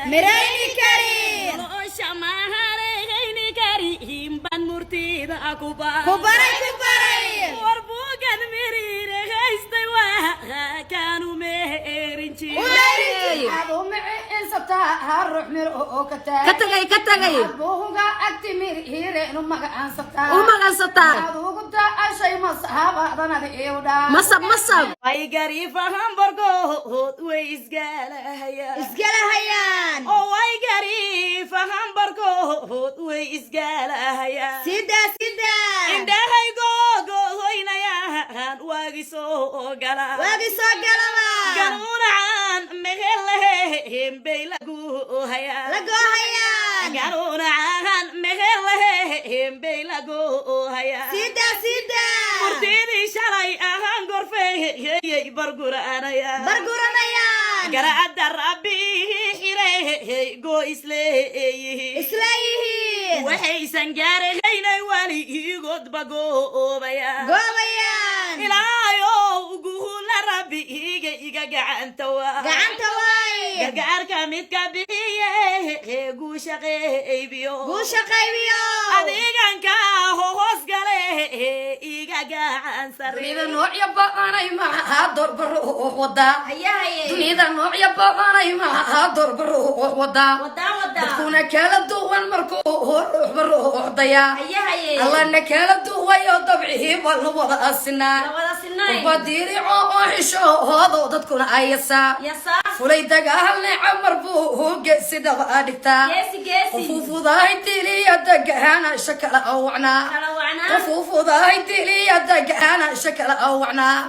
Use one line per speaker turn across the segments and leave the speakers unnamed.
مريني كريم
شماهريني كريم بنمرتي ذا كبار
كبري
وربوك المرير هيستوى كانوا مهرنتي
هذا معي إن سبتها هروح مرو كتاي
كتغي
أبوه أكتي مرير وما عن سبتها
وما ستا
هذا قلت أشي مصحاب أنا بيودا
مصب
واي قريفة همبرغو ويسقالها هيا
هيان
واي قريفة همبرغو ويسقالها هيا
سيدا
indhahay googoynayaan waagi soo gala ganuunacaan meheleheen bay lagu hayaan ganuunacaan meheleheen bay lagu hayaan murtidii shalay ahaan gorfeeyey barguranayaan garacadda rabbi xirey goo isleeyihiin waxaysan gaarahaynay wali igood bagoobayaan ilaayow guula rabbi iga gacanta waay gargaarka midka bixiye guusha qaybiyo adiganka hoos gale iga gacan sarre
dunida noocya baqanay maha dorbaro wada dunida noocya baqanay maha dorbaro wada dadkuna kala duwan markuu ruux daya allana kala duwayo dabcihi wal wada asna وبديري عايشة هذا ضدكنا عيسى فلي دجالنا عمر بوه جسد غادكتا وفوف ضايتي لي دجانا شكل أوعنا وفوف ضايتي لي دجانا شكل أوعنا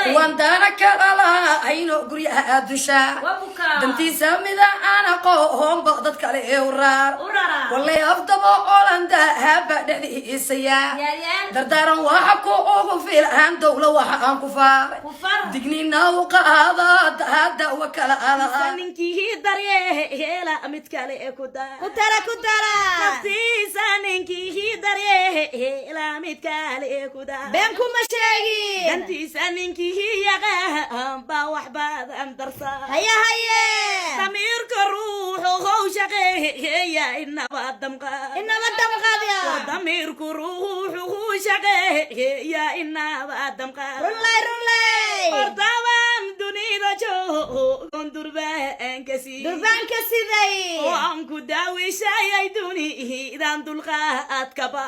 واندانا كلا عينو قريها أدشا دمتي سامدا أنا قوم بغداد كالي ورار والله أفضل أولندا هبا دني إسيا دردارا وحكو أوغو في الهان دولة وحقان كفار دقنينا وقاضا وكلا هذا
سننكي دريه لا متكالي كدار نفتي سننكي دريه لا متكالي كدار
بينكم مشايين
دنتي سننكي يا باوح بعد أم درسا
هيا
ضميرك الروح وهو شقيه يا إنما الدمقة يا ضميرك روح وهو شقيه يا إنما الدمقة
رولي
أرتوان دنيا جو دربان كسي
ذي
وانكو داوي شاي دوني إذا دلقات كبا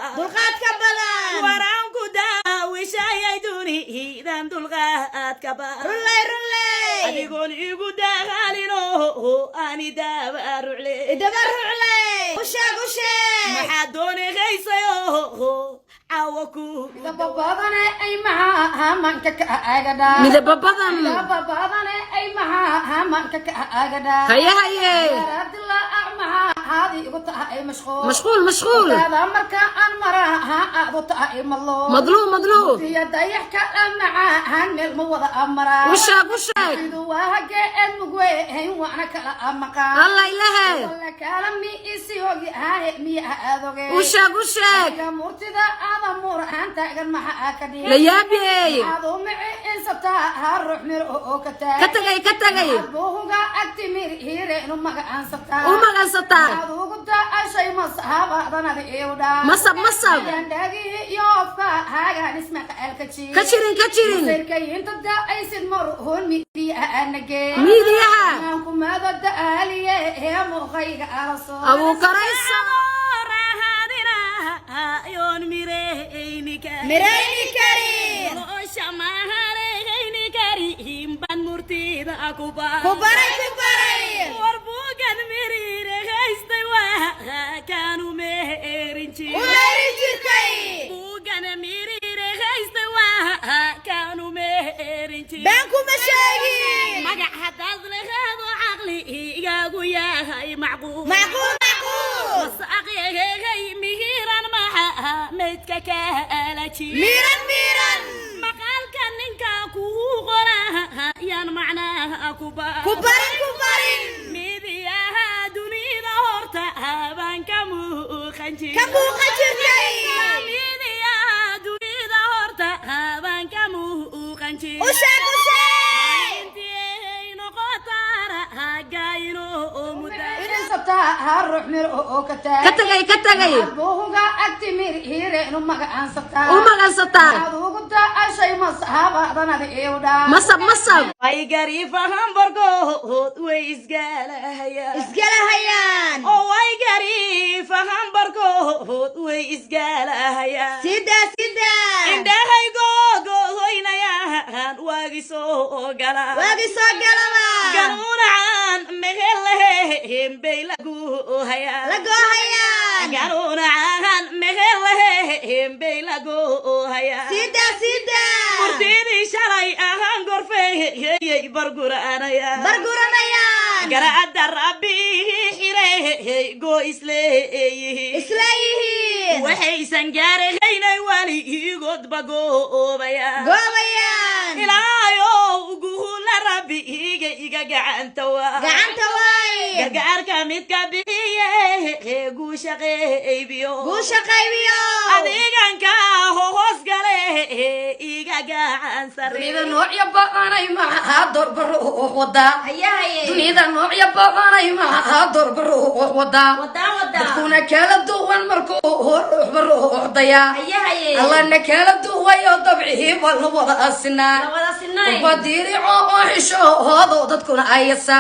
ورانكو داوي شاي دوني إذا دلقات كبا
رولي
أديكون إيقو داخالينو أني دابر علي
وشا
محادوني غيسيو عاوكو
بدنا أي معها من كأجدا
midaba badan
بدنا أي معها من كأجدا
هيا
رد الله معها هذه قطعة أي
مشغول
هذا مركا أن مرها قطعة أي
مظلوم
هي ضيح كلام معها الموضة أمرا
وشاك
وهجى المجوي وأنا كلام مقام
الله إلهي
ولا كلامي إسيوجي هاي مية هذوجي
وشاك
يا مرتدى هذا مور أنت قال معها كدي
لا يابي
هذا معي إن سبتها هروح مرو كتاي
كتغي
أبوه أكتي مرير وما عن سبتها
وما ستا
هذا قلت أشي مصحاب أنا بيودا
مصب
يندقي يوفا هاجا نسمع الكتشي
كتشرين
سيركي انت دا اي سيد مرهون ميديا انجي
ميديا
مانكم هذا الدالية هي مغيق على صوت
أبو كريس
يون ميريني
كريم
شماهريني كريم بنمرتي ذا كبار وربوك المرير هيستوى كانوا مهرنتي بوغانا ميرير هيستوى كانوا مهرنتي
بينكم مشايين
مقع حداد لهذا عقلي يا هاي معقول بس أقيا مهيران معها ميتك كالتي
ميران
مقال كان ننكا كوغوغولا يان معناها كبار ميدياها دنيا هورتا بان كمو خنجي ميدياها دنيا هورتا بان كمو خنجي
وشاك
انتي نقطارا هاقاينو مدى
هروح مرو كتاي
كتاي
بوغا اكتمير هيرين ومغانستا
ومغانستا
aduugta ashay masahabaadana eewda
masab
ay gariifahan barkood way isgalahayaan oo ay gariifahan barkood way isgalahayaan
sida
indhahay googoynayaan waagi soo gala ganuunacaan mehelaheen bay lagoohayaan ganuunacaan mehelaheen bay lagoohayaan
sida
murtidii shalay ahaan gorfeeyay barguranayaan garacadda rabbi xirey goo isleeyihiin waxaysan gaarahaynay waligoodba goobayaan ilaayow guula rabbi iga gacanta waay gargaarka midka bixiye guusha qaybiyo adiganka hoos gale iga gacan
dunida noocya baqanay maxaa dorbaro wada dunida noocya baqanay maxaa dorbaro wada dadkuna kala duwan markuu ruuxdaya allana kala duwayo dabcihi bal wada asinaa ubadiri oo xishoodo dadkuna ayasa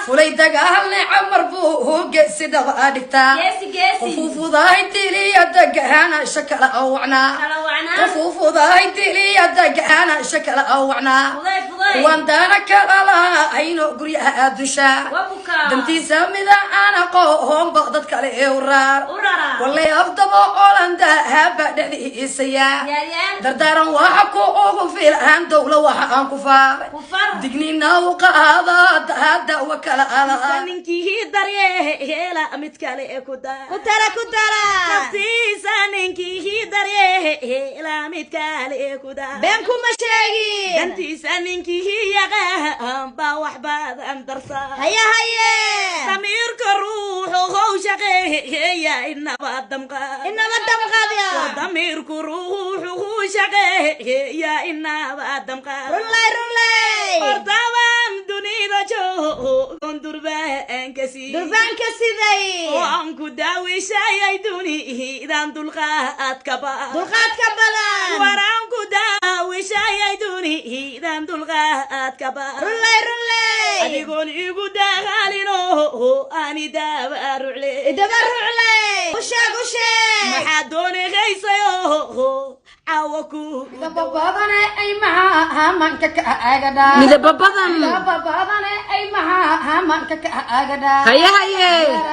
fulay dagaalne camar buu geesida dhigtaa qufuufudahay tiliya dagana shakala awcna qufuufudahay tiliya dagana shakala awcna wandana kala ayno guryaha adusha dantiisa mida ana qoon baqdad kale ewrar walay afdabo olanda haba dhexdiisaya dardaran waxa ku ugu fiilan dawla waxa aan ku faar dignina u qaada hada wakala ala
ninkii daryeela mid kale ku dara naftiisa ninkii daryeela mid kale ku dara
been kuma sheegin
dantiisa ninkii yaqaan baa wax badan darsa damiirka ruuxu how shaqeeya inaba damqaadiya damiirku ruuxu shaqeeya inaba damqaad ordabaan dunida joogon durbaanka
siday
waan ku daawishayay dunidan dulqaadka badan waraan ku daawishayay dunidan dulqaadka badan adigoon igu dagaalino ani dabarucle maxaa doonehaysayo cawaku
midababadane ay maxaa manka ka aagada midababadane ay maxaa manka ka aagada
haye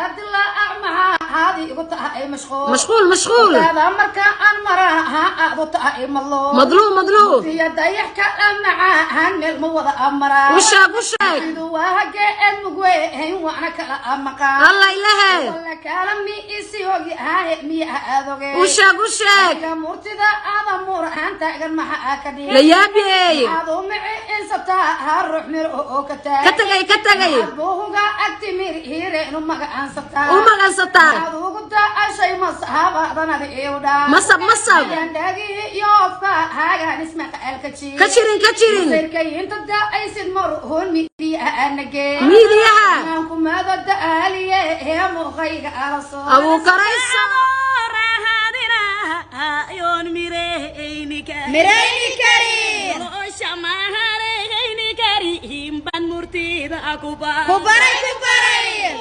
adila maxaa haadi igu tahay
mashquul
hada marka aan maraha aad u tahay
madluum
iyo dayaxka macaan meel ma wada amara
ushaag
waaga aan mugweyn waana kala amaqaan
allah ilahay
wala kala mi isi hogi haa mi aadoge
ushaag
murtida aada muraan taagan maxaa ka dhigay
la yaabiyay
aado mici insabta haruux mir oo ka
tagay
booga actimir hiireen magaansata aduugta ashay masahabaadana eewda
masab
yandagi yoofka haagan ismaqa alkaji
ka jirin
sarkayinta daaysid marhoon midiyaanage
midiyaha
kumada daaliye ee muuqayga alaso
abu karaysa
yon mireyni
karin
shamahareyni karin ban murtida kubaray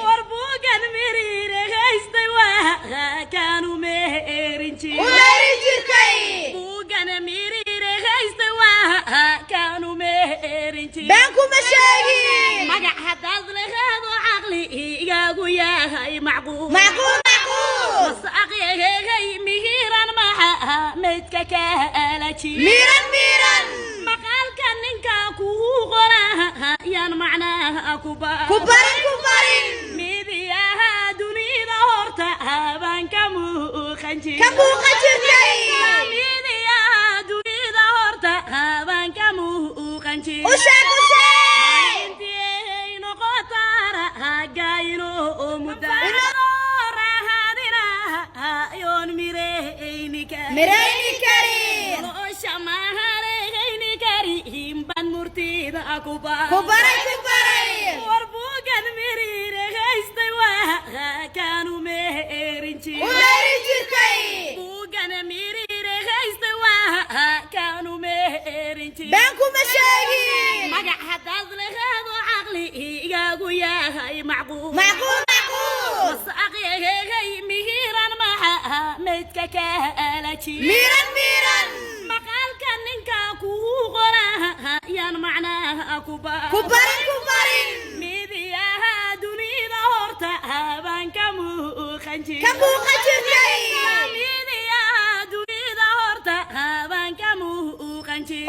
war buugan mirire haystay waa kaanu meerin
jirkay
buugan mirire haystay waa kaanu meerin
been kuma sheegin
magac hadaad leheedo caqli igaagu yahay macquul masaqyegay mihiran maxa meydka kaalaji miran maqaalka ninka kugu qora yaan macnaha ku barin midiyaha dunida horta baan ka muuqan jirtay midiyaha dunida horta baan ka muuqan jirtay intay noqotara gaayno mudda yon mireyni karin shamahareyni karin ban murtida kubaray war buugan mirire haystay waa كانوا مهرنتي
ومرجتي
بوغانا ميري رخيستوا كانوا مهرنتي
بانكو مشاهير
مقع حداد لغاد وعقلي يقاقو ياهي معقول
معقول
مصاقي هي مهيران معها ميتك كالتي
ميران
مقال كان ننكا كوغولا يان معناها كبار
كبارين
ميدياها دنيا هورتا بان كمو خنجي
جرتي
ميدياها دنيا هورتا بان كمو خنجي